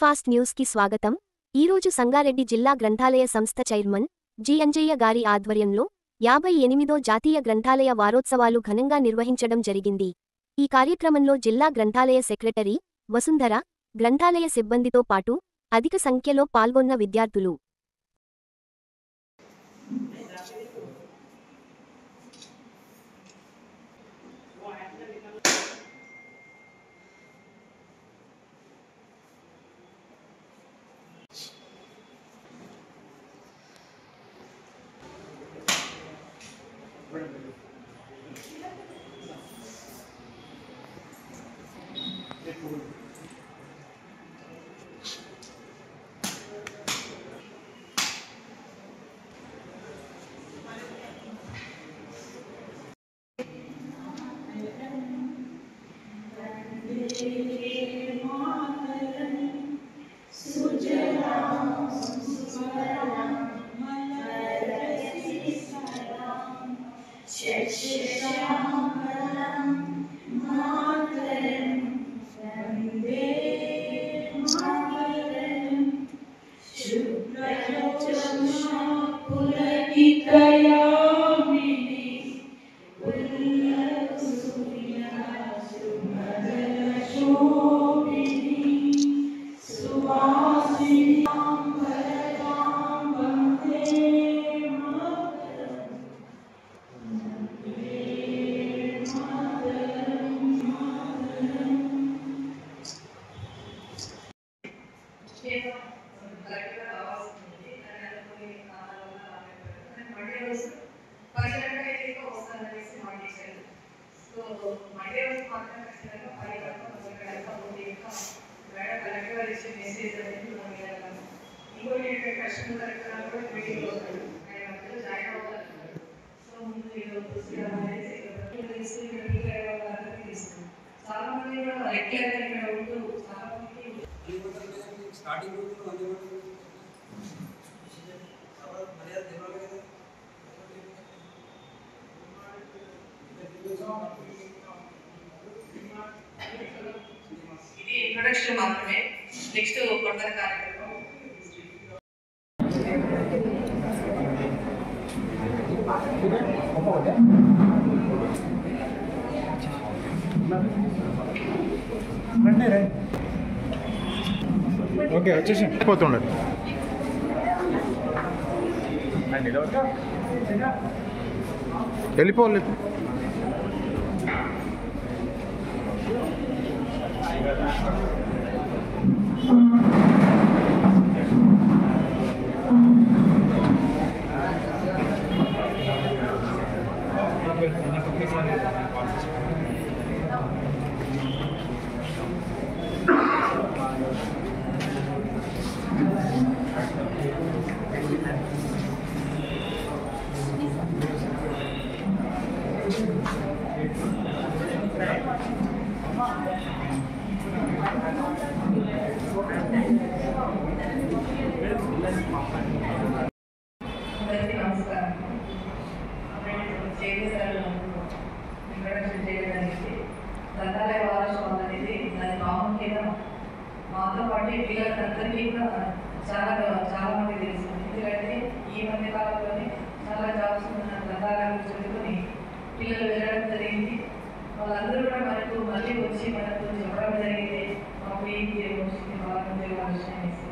Fast news కి స్వాగతం. ఈరోజు సంగారెడ్డి జిల్లా గ్రంథాలయ సంస్థ చైర్మన్ జి అంజయ్య గారి ఆధ్వర్యంలో 58వ జాతీయ గ్రంథాలయ వారోత్సవాలు ఘనంగా నిర్వహించడం జరిగింది. ఈ కార్యక్రమంలో జిల్లా గ్రంథాలయ సెక్రటరీ వసుంధర, గ్రంథాలయ సిబ్బందితో పాటు అధిక సంఖ్యలో పాల్గొన్న విద్యార్థులు ఇది ఇంట్రొడక్షన్ మాత్రమే. నెక్స్ట్ ఫర్దర్ కార్యక్రమం ఓకే వచ్చేసి పోతుండదు. వెళ్ళిపోవాలి. నమస్కారం. ఇంట్రొడక్షన్ చేయడానికి గ్రంథాలయ వారోత్సవం అనేది దాని ప్రాముఖ్యత మాతో పాటు పిల్లలందరికీ కూడా చాలా మంది తెలుసు. ఎందుకంటే ఈ మధ్య కాలంలోనే చాలా జాబ్స్ ఉన్న గ్రంథాలయాలు చదువుకొని పిల్లలు వెళ్ళడం జరిగింది. వాళ్ళందరూ కూడా మనకు మళ్ళీ వచ్చి మనకు చెప్పడం జరిగింది, మాకు ఈ వచ్చింది వాళ్ళ అనేసి.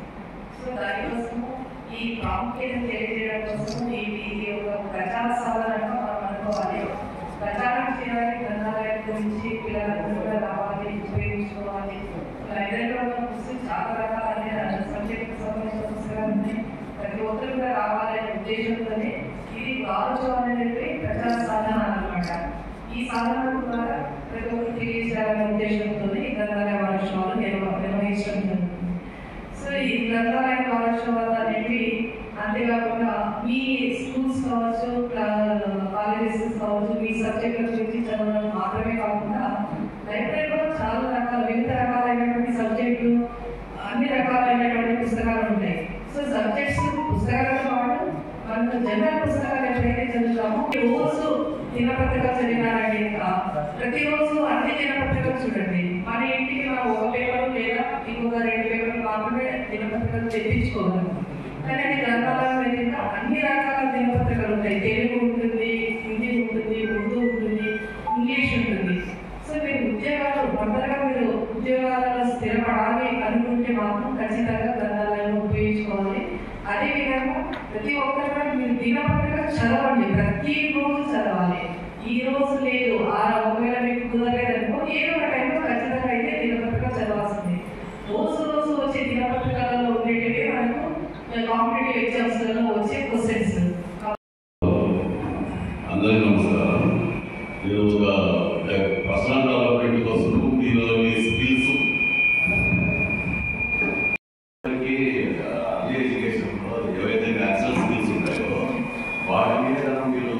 సో దానికోసము ఈ ప్రాముఖ్యతను తెలియజేయడం కోసం ఇది ఒక ప్రచార సాధనంగా మనం అనుకోవాలి. ప్రచారం చేయాలి, గ్రంథాలయం గురించి పిల్లలందరూ కూడా రావాలి, ఉపయోగించుకోవాలి. లైబ్రరీలో పుస్తకం చాలా రకాలైన సబ్జెక్టుకు సంబంధించిన పుస్తకాలు ఉన్నాయి. ప్రతి ఒక్కరు కూడా రావాలనే ఉద్దేశంతోనే ఇది వారోత్సవం అనేది ప్రచార సాధన అన్నమాట. ఈ సాధన ద్వారా ప్రతి ఒక్కరు తెలియజేయాలనే ఉద్దేశంతో గ్రంథాలయ వారోత్సవాలు నిర్వహించడం జరుగుతుంది. సో ఈ గ్రంథాలయ వారోత్సవాలు అనేవి అంతేకాకుండా మీ స్కూల్స్ కావచ్చు, కాలేజెస్ కావచ్చు, మీ సబ్జెక్టుల గురించి చదవడం మాత్రమే కాకుండా లైబ్రరీలో చాలా రకాల వివిధ రకాలైనటువంటి సబ్జెక్టులు, అన్ని రకాలైనటువంటి పుస్తకాలు ఉంటాయి. సో సబ్జెక్ట్స్ పుస్తకాలతో పాటు మనకు జనరల్ పుస్తకాలు ఎప్పుడైతే చదువుతామో రోజు దినపత్రికలు చదివినారండి. ప్రతిరోజు అన్ని దినపత్రికలు చూడండి. మన ఇంటికి మనం ఒక పేపర్ లేదా ఇంకొక 2 పేపర్లు మాత్రమే తెప్పించుకోగలము. కానీ గ్రంథాలయం వెళ్ళిన అన్ని రకాల దినపత్రికలు ఉంటాయి. తెలుగు ఉంటుంది, హిందీ ఉంటుంది, ఉర్దూ ఉంటుంది, ఇంగ్లీష్ ఉంటుంది. సో మీరు మొదటగా మీరు ఉద్యోగాలలో స్థిరపడాలి అనుకుంటే మాత్రం ఖచ్చితంగా గ్రంథాలయం ఉపయోగించుకోవాలి. అదేవిధంగా ప్రతి ఒక్కరు కూడా మీరు దినపత్రిక చదవండి, ప్రతిరోజు చదవాలి. ఈ రోజు లేదు, ఒకవేళ మీకు కుదరలేదనుకో ఏదో ఒక టైంలో ఖచ్చితంగా అయితే దినపత్రిక చదవాల్సింది. రోజు రోజు వచ్చే దినపత్రికలలో ఉండేటివి మనకు కాంపిటేటివ్ ఎగ్జామ్స్లలో వచ్చే క్వశ్చన్స్. అందరికీ నమస్కారం. నేను ఒక పర్సనల్ డెవలప్మెంట్ కోసం మీలో స్కిల్స్ అన్ని ఎడ్యుకేషన్లో ఏవైతే న్యాచురల్ స్కిల్స్ ఉంటాయో వాటి మీద మీరు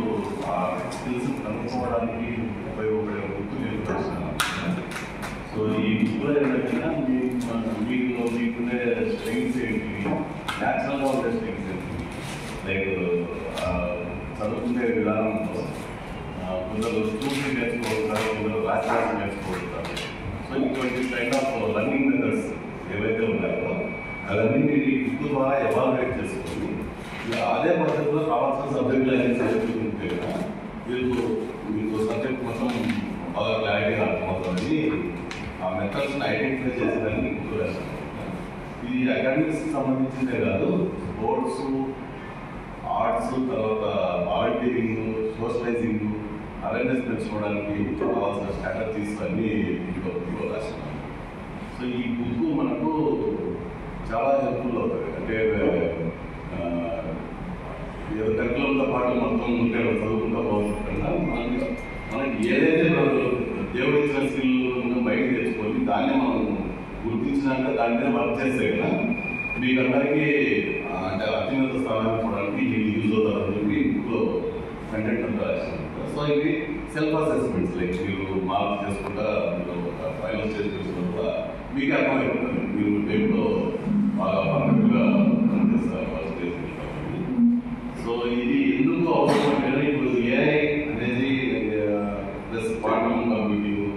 ఆ స్కిల్స్ కనుక్కోవడానికి ఉపయోగపడే బుక్ నేను రాసినాను. సో ఈ బుక్లో ఏంటంటే మీకు మీకుండే స్ట్రెంగ్స్ ఏంటి, న్యాచురల్గా ఉండే స్ట్రెంగ్స్ ఏంటి, లైక్ చదువుకునే విధానంలో కొందరు స్కూల్ని నేర్చుకోగలుగుతారు, కొందరు రాష్ట్రాన్ని నేర్చుకోగలుగుతారు. సో ఇటువంటి కైండ్ ఆఫ్ లర్నింగ్ మెథడ్స్ ఏవైతే ఉన్నాయో అవన్నీ మీరు ఈ బుక్ ద్వారా ఎవాల్యుయేట్ చేసుకొని అదే పద్ధతిలో కావాల్సిన సబ్జెక్టులు అనేది చదువుతుంటే మీకు సబ్జెక్ట్ మొత్తం బాగా క్లారిటీగా అర్థమవుతుంది. ఆ మెథడ్స్ని ఐడెంటిఫై చేసేదాన్ని బుక్ రాశాను. ఇది అకాడమిక్స్కి సంబంధించిందే కాదు, స్పోర్ట్స్, ఆర్ట్స్, తర్వాత వాలంటీరింగ్, సోషలైజింగ్, అవేర్నెస్ పెంచుకోవడానికి కావాల్సిన స్ట్రాటజీస్ అన్నీ ఇంట్లో రాసినాను. సో ఈ బుక్ మనకు చాలా హెల్ప్ఫుల్ అవుతుంది. అంటే ఏదో కరికులంతో పాటు మొత్తం ఉంటే చదువుకుంటూ పోతుంటా మనకి ఏదైతే దేవుడు ఇచ్చిన స్కిల్ బయటకు తెచ్చుకొని దాన్ని మనం గుర్తించినాక దాని మీద వర్క్ చేస్తే కదా మీకు అందరికీ అంటే అత్యున్నత స్థానానికి పోవడానికి ఇది యూజ్ అవుతారని చెప్పి బుక్లో కంటెంట్ అంతా రాసినారు. సో ఇవి సెల్ఫ్ అసెస్మెంట్స్, లైక్ మీరు మార్క్ చేసుకుంటా మీరు ఫైనల్ స్టేజ్ చేసుకుంటా మీకు అర్థమైపోతుంది మీరు టైంలో బాగా పర్ఫెక్ట్గా పనిచేస్తారు ఫస్ట్ స్టేజ్. సో ఇది ఎందుకు అవసరం అంటే ఇప్పుడు ఏఐ అనేది ప్లస్ క్వాంటమ్ కంప్యూటింగ్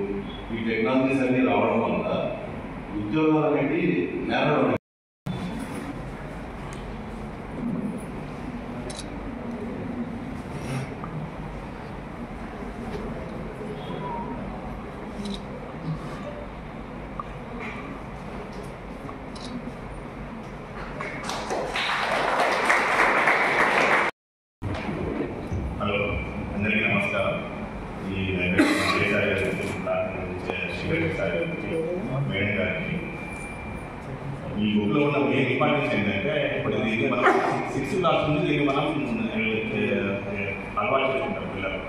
ఈ టెక్నాలజీస్ అన్నీ రావడం వల్ల ఉద్యోగాలు అనేవి నేరడం. హలో, అందరికీ నమస్కారం. ఈ మేడం గారికి ఈ బుక్లో ఉన్న మెయిన్ ఇంపార్టెన్స్ ఏంటంటే ఇప్పుడు ఇది మనం 6th క్లాస్ నుంచి దీన్ని మనం అలవాటు చేసుకుంటాం పిల్లలు.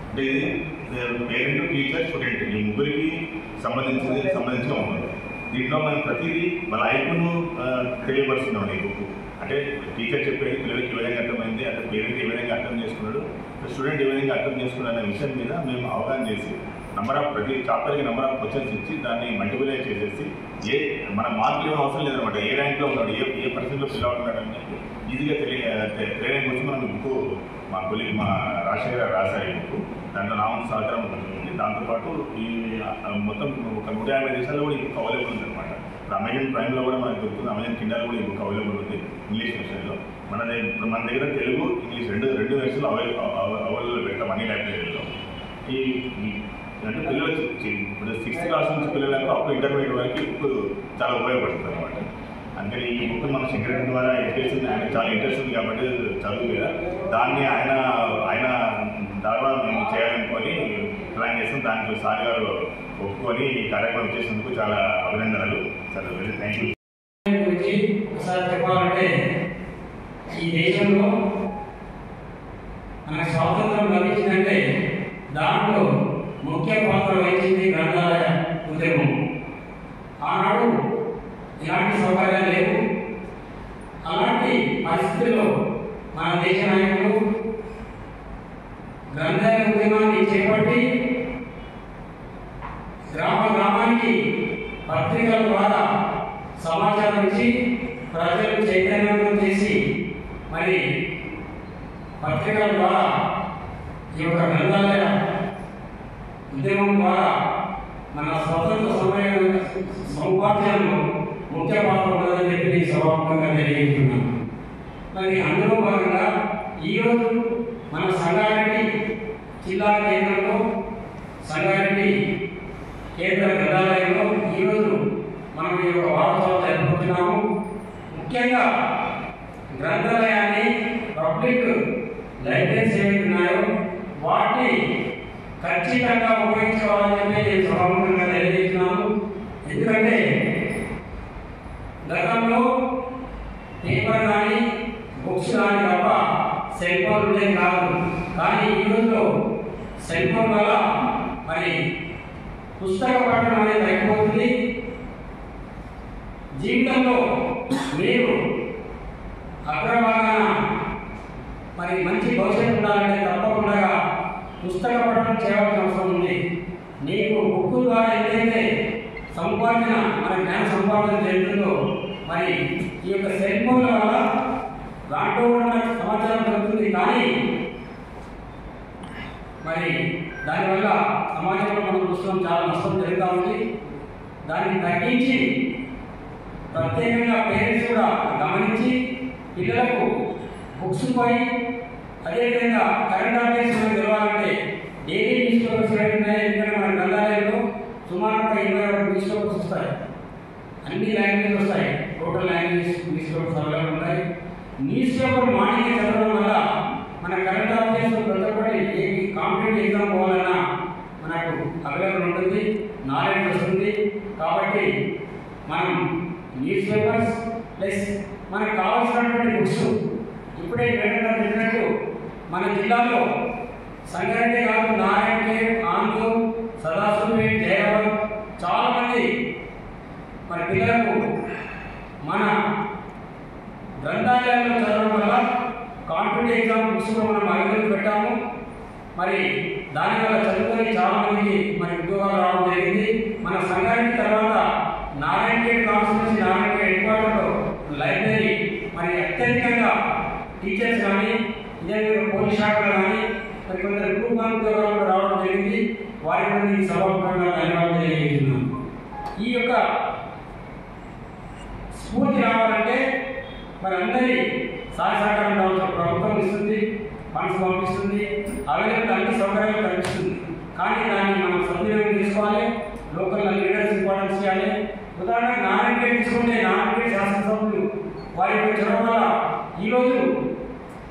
అంటే ఇది పేరెంట్, టీచర్, స్టూడెంట్ ఈ ముగ్గురికి సంబంధించిన ఉంటుంది. దీంట్లో మనం ప్రతిదీ వాళ్ళ ఐక్యను తెలియపరుస్తున్నాం ఈ బుక్. అంటే టీచర్ చెప్పేది పిల్లలకి ఏ విధంగా అర్థమైంది, అంటే పేరెంట్ ఏ విధంగా అర్థం చేసుకున్నాడు, స్టూడెంట్ ఏ విధంగా అర్థం చేసుకున్నాడు అనే విషయం మీద మేము అవగాహన చేసి ప్రతి చాప్టర్కి నెంబర్ ఆఫ్ క్వశ్చన్స్ ఇచ్చి దాన్ని మల్టిప్లై చేసేసి మన మార్కులు ఏమైనా అవసరం లేదనమాట. ఏ ర్యాంక్లో ఉన్నాడు, ఏ పర్సెంట్లో ఫిల్ అవుతున్నాడు అని చెప్పి ఈజీగా తెలియడానికి వచ్చి మనం బుక్ మా రాజశేఖర్ గారు రాశారు ఈ బుక్. దాంట్లో నామం సహకారం ఉంటుంది. దాంతోపాటు ఈ మొత్తం ఒక 150 దేశాల్లో కూడా ఈ బుక్ అవైలబుల్ ఉంది అనమాట. అమెజాన్ ప్రైమ్లో కూడా మనకు దొరుకుతుంది, అమెజాన్ కిండల్ కూడా ఈ బుక్ అవైలబుల్ ఉంది ఇంగ్లీష్ వెర్షన్లో. మన దగ్గర తెలుగు, ఇంగ్లీష్ రెండు వెర్షన్లు అవైలబుల్ పెడతాం అన్ని లైబ్రరీలో. ఈ అంటే పిల్లలు ఇప్పుడు 6th క్లాస్ నుంచి పిల్లలకు అప్పుడు ఇంటర్మీడియట్ వరకు బుక్ చాలా ఉపయోగపడుతుంది అనమాట. అందుకని ఈ బుక్ మన సెక్రటరీ ద్వారా ఎడ్యుకేషన్ ఆయన చాలా ఇంట్రెస్ట్ ఉంది కాబట్టి చదువు కదా, దాన్ని ఆయన ద్వారా మేము చేయాలనుకొని ప్లాన్ చేస్తాం. దానికి సార్ గారు ఒప్పుకొని ఈ కార్యక్రమం చేసినందుకు చాలా అభినందనలు సార్. Very thank you. గురించి ఒకసారి చెప్పాలంటే ఈ దేశంలో మనకు స్వాతంత్రం లభించిందంటే దాంట్లో ముఖ్య పాత్ర వహించింది గ్రంథాలయ ఉద్యమం. ఆనాడు ఇలాంటి సౌకర్యాలు లేవు. అలాంటి పరిస్థితుల్లో మన దేశ నాయకులు గ్రంథాలయ ఉద్యమాన్ని చేపట్టి గ్రామానికి పత్రికల ద్వారా సమాచారం ఇచ్చి ప్రజలు చైతన్యం చేసి మరి పత్రికల ద్వారా ఈ యొక్క గ్రంథాలయ ఉద్యమం ద్వారా మన స్వతంత్ర సౌపార్జనలో ముఖ్య పాత్ర ఉన్నదని చెప్పి సభాముఖంగా తెలియజేస్తున్నాను. మరి అందులో భాగంగా ఈరోజు మన సంగారెడ్డి జిల్లా కేంద్రంలో సంగారెడ్డి కేంద్ర గ్రంథాలయంలో ఈరోజు మనం ఈ యొక్క వారోత్సవాలు జరుపుకుంటున్నాము. ముఖ్యంగా గ్రంథాలయాన్ని పబ్లిక్ లైబ్రరీస్ ఏవైతే ఉన్నాయో వాటిని ఖచ్చితంగా ఉపయోగించుకోవాలని చెప్పి నేను సభాముఖంగా తెలియజేస్తున్నాను. ఎందుకంటే గతంలో పేపర్ కానీ బుక్స్ కానీ తప్ప సెల్ ఫోన్ ఉండేది కాదు. కానీ ఈ రోజులో సెల్ ఫోన్ వల్ల మరి పుస్తక పఠనం అనేది తగ్గిపోతుంది. జీవితంలో మీరు అగ్రభాగాన మరి మంచి భవిష్యత్తు ఉండాలంటే తప్పకుండా పుస్తక పఠనం చేయాల్సిన అవసరం ఉంది. నీకు బుక్ ద్వారా ఏదైతే సంపాదన మన జ్ఞాన సంపాదన జరుగుతుందో మరి ఈ యొక్క సెల్ ఫోన్ల వల్ల దాంట్లో ఉన్న సమాచారం జరుగుతుంది. కానీ మరి దానివల్ల సమాజంలో మనం చూస్తున్నాం చాలా నష్టం జరుగుతూ ఉంది. దాన్ని తగ్గించి ప్రత్యేకంగా పేరెంట్స్ కూడా గమనించి పిల్లలకు బుక్స్ పై అదేవిధంగా కరెంట్ అఫైర్స్ తెలవాలంటే డైలీ న్యూస్ పేపర్స్ ఉన్నాయి. ఎందుకంటే మన గ్రంథాలయంలో సుమారుగా 21 న్యూస్ పేపర్స్ వస్తాయి. అన్ని లాంగ్వేజ్ వస్తాయి. Total language news papers available ఉంటాయి. న్యూస్ పేపర్ మార్నింగ్ చదవడం వల్ల మన కరెంట్ అఫైర్స్ ప్రతి ఒక్కటి ఏ కాంపిటేటివ్ ఎగ్జామ్ పోవాలన్నా మనకు అవైలబుల్ ఉంటుంది, నాలెడ్జ్ వస్తుంది. కాబట్టి మనం న్యూస్ పేపర్స్ ప్లస్ మనకు కావాల్సినటువంటి బుక్స్ ఇప్పుడే మేడం చెప్పినట్టు మన జిల్లాలో సంగారెడ్డి కాదు, నారాయణఖేడ్, ఆందూర్, సదాశివపేట్, జయవరం చాలామంది మన పిల్లలకు మన గ్రంథాలయంలో చదవడం వల్ల కాంపిటేటివ్ ఎగ్జామ్ బుక్స్ మనం అవైలబుల్ పెట్టాము. మరి దానివల్ల చదువుకొని చాలామందికి మరి ఉద్యోగాలు రావడం జరిగింది. మన సంగారెడ్డి తర్వాత నారాయణఖేడ్ కాన్స్టిట్యూన్సీ, నారాయణఖేడ్ హెడ్ క్వార్టర్లో లైబ్రరీ మరి అత్యధికంగా టీచర్స్ కానీ ఇదే పోలీస్ శాఖలో కానీ మరి కొందరు గ్రూప్ ఉద్యోగాలు కూడా రావడం జరిగింది. వారి మంది సభాముఖంగా ధన్యవాదాలు తెలియజేస్తున్నాను. ఈ యొక్క స్ఫూర్తి రావాలంటే మరి అందరి సహకారం కావాల్సిన ప్రభుత్వం ఇస్తుంది, ఫండ్స్ పంపిస్తుంది, అవైలబుల్ అన్ని సౌకర్యాలు కల్పిస్తుంది. కానీ దాన్ని మనం సద్వినియోగం చేసుకోవాలి. లోకల్ లీడర్స్ ఇంపార్టెన్స్ చేయాలి. ఉదాహరణకు నారాయణఖేడ్ తీసుకుంటే నారాయణఖేడ్ శాసనసభ్యులు వారి యొక్క చొరవ వల్ల ఈరోజు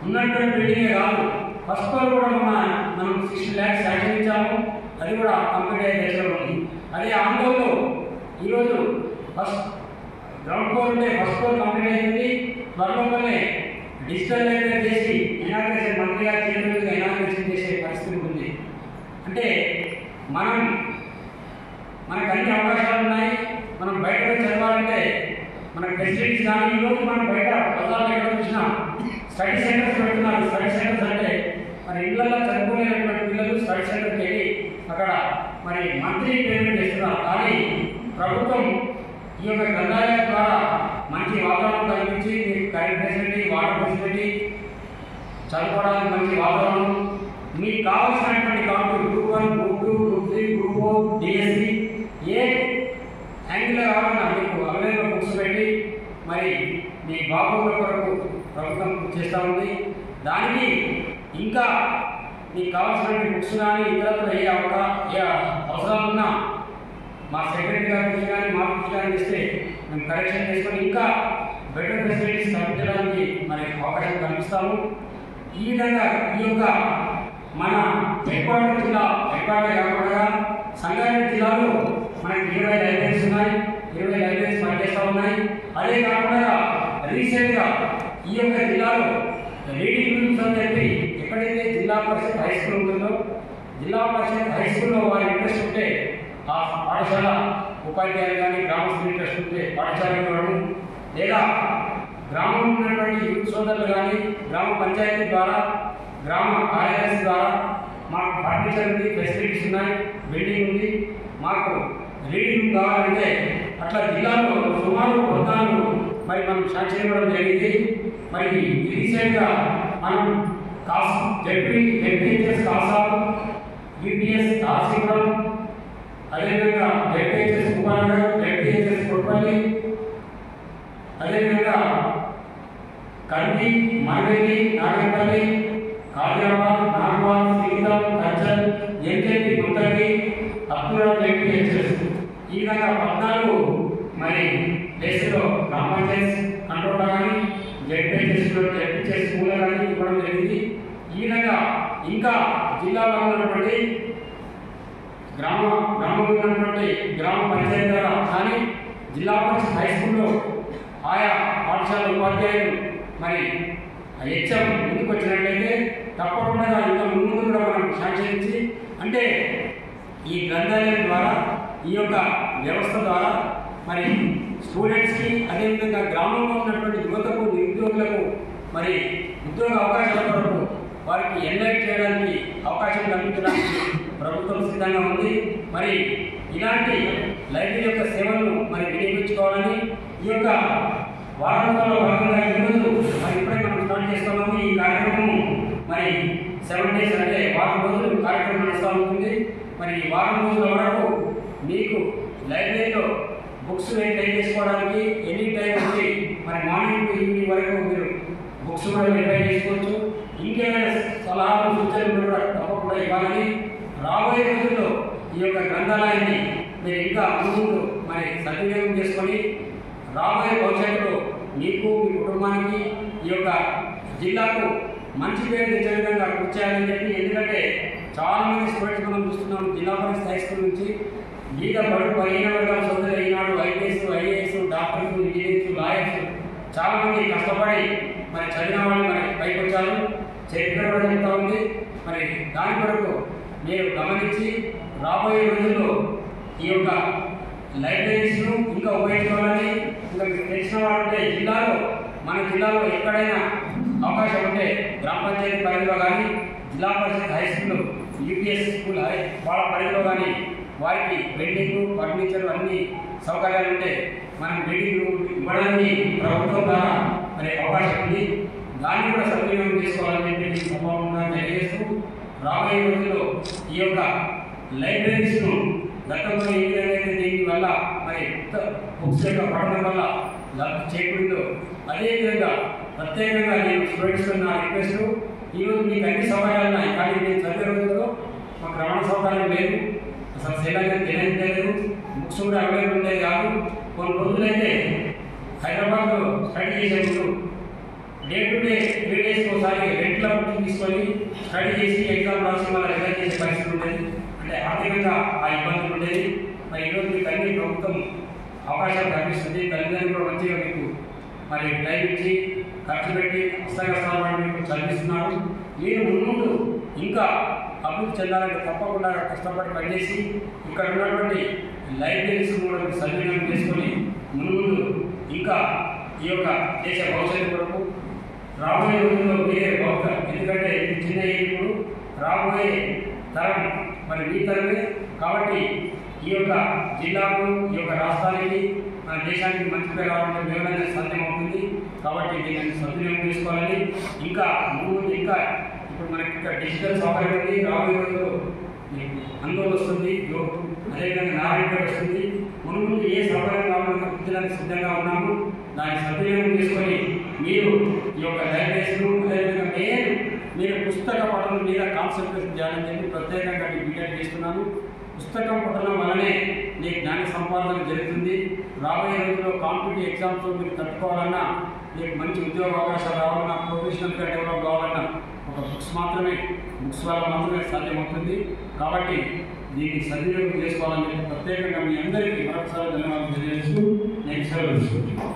ఉన్నటువంటి బిల్డింగే కాదు, ఫస్ట్ ఫ్లోర్ కూడా మనం 60 lakhs శాంక్షన్ ఇచ్చాము. అది కూడా కంప్లీట్ అయ్యే దశలో ఉంది. అదే ఆందోళనలో ఈరోజు ఫస్ట్ గ్రౌండ్ ఫ్లోర్ ఉంటే ఫస్ట్ ఫ్లోర్ కంప్లీట్ అయింది. త్వరలోనే డిజిటల్ లైబ్రరీ చేసి ఇనాగ్రేషన్ మంత్రి గారి చేతుల మీదుగా ఇనాగ్రేషన్ చేసే పరిస్థితి ఉంది. అంటే మనకు అన్ని అవకాశాలు ఉన్నాయి. మనం బయట చదవాలంటే మనకు ఫెసిలిటీస్ కానీ ఈరోజు మనం బయట బజార్లో ఎక్కడ చూసినా స్టడీ సెంటర్స్ పెడుతున్నారు. స్టడీ సెంటర్స్ అంటే మరి ఇళ్లలో చదువుకునేటువంటి పిల్లలు స్టడీ సెంటర్కి వెళ్ళి అక్కడ మరి మంత్లీ పేమెంట్ చేస్తున్నారు. కానీ ప్రభుత్వం ఈ యొక్క గ్రంథాలయం ద్వారా మంచి వాతావరణం కల్పించి కరెంట్ ఫెసిలిటీ, వాటర్ ఫెసిలిటీ, చదువుకోవడానికి మంచి వాతావరణం, మీకు కావాల్సినటువంటి competitive group 1, group 2, group 3, group 4, DSC ఏ యాంగిల్లో కావాలన్నా మీకు అవైలబుల్ బుక్స్ పెట్టి మరి మీ బాగోగుల కొరకు ప్రభుత్వం చేస్తూ ఉంది. దానికి ఇంకా మీకు కావాల్సినటువంటి బుక్స్ కానీ ఇతరత్ర ఏ అవసరాలు ఉన్నా మా సెక్రటరీ గారి దృష్టి కానీ మా దృష్టి కానీ ఇస్తే మేము కరెక్షన్ చేసుకొని ఇంకా బెటర్ ఫెసిలిటీస్ కల్పించడానికి మరి అవకాశం కల్పిస్తాము. ఈ విధంగా ఈ యొక్క మన హెడ్క్వార్టర్ జిల్లా హెడ్క్వార్టర్ కాకుండా సంగారెడ్డి జిల్లాలో మనకి 20 లైబ్రరీస్ ఉన్నాయి. 20 లైబ్రరీస్ పనిచేస్తూ ఉన్నాయి. అదే కాకుండా రీసెంట్గా ఈ యొక్క జిల్లాలో రీడింగ్ రూమ్స్ అని చెప్పి ఎక్కడైతే జిల్లా పరిషత్ హై స్కూల్ ఉంటుందో జిల్లా పరిషత్ హై స్కూల్లో వారి ఇంట్రెస్ట్ ఉంటే ఆ పాఠశాల ఉపాధ్యాయులు కానీ గ్రామస్తులు ఇంట్రెస్ట్ ఉంటే పాఠశాలకు ఇవ్వడం, లేదా గ్రామంలో ఉన్నటువంటి యూత్ సోదరులు కానీ గ్రామ పంచాయతీ ద్వారా గ్రామ కార్యదర్శి ద్వారా మాకు ఫర్నిచర్ ఉంది, ఫెసిలిటీస్ ఉన్నాయి, బిల్డింగ్ ఉంది, మాకు రీడింగ్ కావాలంటే అట్లా జిల్లాలో సుమారు 14 మరి మనం శాంక్షన్ ఇవ్వడం జరిగింది. మరి రీసెంట్గా మనం జెడ్పీహెచ్ఎస్ కాసాం, యూపీఎస్ కాశీపురం, అదేవిధంగా ZPHS Kumargarh, ZPHS Kotpalli, Marveli, Nagapalli, Kadirabad, Nagawal, Shriram, Kachal, MKP, Guntagi, అబ్దుల్లాల్ ఎంపీహెచ్ఎస్ ఈ విధంగా 14 మరి ప్లేస్లో గ్రామ పంచాయత్ కంట్రోల్ కానీ జెడ్పీహెచ్ఎస్ స్కూల్ కానీ ఇవ్వడం జరిగింది. ఈ విధంగా ఇంకా జిల్లాలో ఉన్నటువంటి గ్రామంలో ఉన్నటువంటి గ్రామ పంచాయతీ ద్వారా కానీ జిల్లా పరిషత్ హై స్కూల్లో ఆయా పాఠశాల ఉపాధ్యాయులు మరి హెచ్ఎం ముందుకు వచ్చినట్లయితే తప్పకుండా ఇంకా ముందు కూడా మనం శాంక్షనించి అంటే ఈ గ్రంథాలయం ద్వారా ఈ యొక్క వ్యవస్థ ద్వారా మరి స్టూడెంట్స్కి అదేవిధంగా గ్రామంలో ఉన్నటువంటి యువతకు నిరుద్యోగులకు మరి ఉద్యోగ అవకాశాల కొరకు వారికి ఎన్లైట్ చేయడానికి అవకాశం కల్పించడానికి ప్రభుత్వం సిద్ధంగా ఉంది. మరి ఇలాంటి లైబ్రరీ యొక్క సేవలను మరి వినియోగించుకోవాలని ఈ యొక్క వారోత్సవంలో భాగంగా ఈరోజు మరి ఇప్పుడే మనం స్టార్ట్ చేస్తున్నాము. ఈ కార్యక్రమం మరి 7 days అంటే వారం రోజులు కార్యక్రమం నడుస్తూ ఉంటుంది. మరి ఈ వారం రోజుల వరకు మీకు లైబ్రరీలో బుక్స్ వెరిఫై చేసుకోవడానికి ఎనీ టైం వచ్చి మరి మార్నింగ్ టు ఈవినింగ్ వరకు మీరు బుక్స్ కూడా వెరిఫై చేసుకోవచ్చు. ఇంకేమైనా సలహాలు సూచనలు కూడా తప్పకుండా ఇవ్వాలని రాబోయే రోజుల్లో ఈ యొక్క గ్రంథాలయాన్ని మీరు ఇంకా ముందు మరి సద్వినియోగం చేసుకొని రాబోయే భవిష్యత్తులో మీకు మీ కుటుంబానికి ఈ యొక్క జిల్లాకు మంచి పేరు తెచ్చే విధంగా కృషి చేయాలని చెప్పి ఎందుకంటే చాలామంది స్టూడెంట్స్ మనం చూస్తున్నాం జిల్లా పరిషత్ హై స్కూల్ నుంచి మీద బడుగు పదిహేను వర్గాల సోదరులు ఈనాడు IPS, IAS, doctors, engineers, lawyers చాలామంది కష్టపడి మరి చదివిన వాళ్ళు మరి పైకి వచ్చారు. చరిత్ర కూడా చెప్తా ఉంది. మరి దాని కొరకు మీరు గమనించి రాబోయే రోజుల్లో ఈ యొక్క లైబ్రరీస్ను ఇంకా ఉపయోగించుకోవాలని ఇంకా మీకు తెలిసిన వాళ్ళు ఉంటే మన జిల్లాలో ఎక్కడైనా అవకాశం ఉంటే గ్రామ పంచాయతీ పరిధిలో కానీ జిల్లా పరిషత్ హై స్కూల్, యూపీఎస్ స్కూల్ వాళ్ళ పరిధిలో కానీ వారికి వెల్డింగ్, ఫర్నిచర్ అన్ని సౌకర్యాలు ఉంటే మనం వెల్డింగ్ ఇవ్వడానికి ప్రభుత్వం ద్వారా మరి అవకాశం ఉంది. దాన్ని కూడా సద్వినియోగం చేసుకోవాలని చెప్పి సంభవంగా తెలియజేస్తూ రాబోయే రోజుల్లో ఈ యొక్క లైబ్రరీస్ను గతంలో ఏ విధంగా అయితే దీని వల్ల మరి బుక్స్ యొక్క పఠనం వల్ల లబ్ధి చేకూరిందో అదేవిధంగా ప్రత్యేకంగా నేను స్టూడెంట్స్ నా రిక్వెస్ట్ ఈరోజు మీకు అన్ని సౌకర్యాలు ఉన్నాయి కానీ నేను చదివే రోజుల్లో మాకు రవాణా సౌకర్యం లేదు, అసలు సేవలు తెలియలేదు, బుక్స్ కూడా అవైలబుల్ ఉండేది కాదు. కొన్ని రోజులైతే హైదరాబాద్లో స్టడీ చేసేప్పుడు డే టు డే 3 days ఒకసారి రెంట్ల బుక్ తీసుకొని స్టడీ చేసి ఎగ్జామ్ రాసి మళ్ళీ రిజల్ట్ చేసే పరిస్థితి ఉండేది. అంటే ఆర్థికంగా ఆ ఇబ్బందులు ఉండేది. మరి ఈరోజు మీకు అన్ని ప్రభుత్వం అవకాశాలు కల్పిస్తుంది. తల్లిదండ్రులు కూడా మంచిగా మీకు మరి టైం ఇచ్చి ఖర్చు పెట్టి హస్తకష్టాలు మీకు చదివిస్తున్నారు. మీరు ముందు ఇంకా అభివృద్ధి చెందాలంటే తప్పకుండా కష్టపడి పనిచేసి ఇక్కడ ఉన్నటువంటి లైబ్రరీస్ కూడా సద్వినియోగం చేసుకొని ముందు ఇంకా ఈ యొక్క దేశ భవిష్యత్తు కొరకు రాబోయే రోజుల్లో మీరే భవిష్యత్తు ఎందుకంటే చిన్న ఇప్పుడు రాబోయే తరం మరి మీ తరమే కాబట్టి ఈ యొక్క జిల్లాకు ఈ యొక్క రాష్ట్రానికి మన దేశానికి మంచి పేరు రావడం మేమైనా సాధ్యం అవుతుంది. కాబట్టి దీన్ని సద్వినియోగం చేసుకోవాలని ఇంకా ముందు ఇంకా ఇప్పుడు మనకి ఇక్కడ డిజిటల్ సౌకర్యం ఉంది. రాబోయే రోజుల్లో ఆందోళన వస్తుంది, అదేవిధంగా నారాయణ వస్తుంది. ముందు ఏ సౌకర్యం కావాలని గుర్తించడానికి సిద్ధంగా ఉన్నాము. దాన్ని సద్వినియోగం చేసుకొని మీరు ఈ యొక్క లైబ్రరీస్ను అదేవిధంగా మీరు పుస్తక పఠనం మీద కాన్సన్ట్రేషన్ చేయాలని చెప్పి ప్రత్యేకంగా వీడియో చేస్తున్నాను. పుస్తకం పఠనం వల్లనే మీ జ్ఞాన సంపాదన జరుగుతుంది. రాబోయే రోజుల్లో కాంపిటేటివ్ ఎగ్జామ్స్లో మీరు తట్టుకోవాలన్నా మీకు మంచి ఉద్యోగ అవకాశాలు రావాలన్నా ప్రొఫెషనల్గా డెవలప్ కావాలన్నా ఒక బుక్స్ వల్ల మాత్రమే సాధ్యమవుతుంది. కాబట్టి దీన్ని సద్వినియోగం చేసుకోవాలని చెప్పి ప్రత్యేకంగా మీ అందరికీ మరొకసారి ధన్యవాదాలు తెలియజేస్తూ నేను సెలవు తీసుకుంటున్నాను.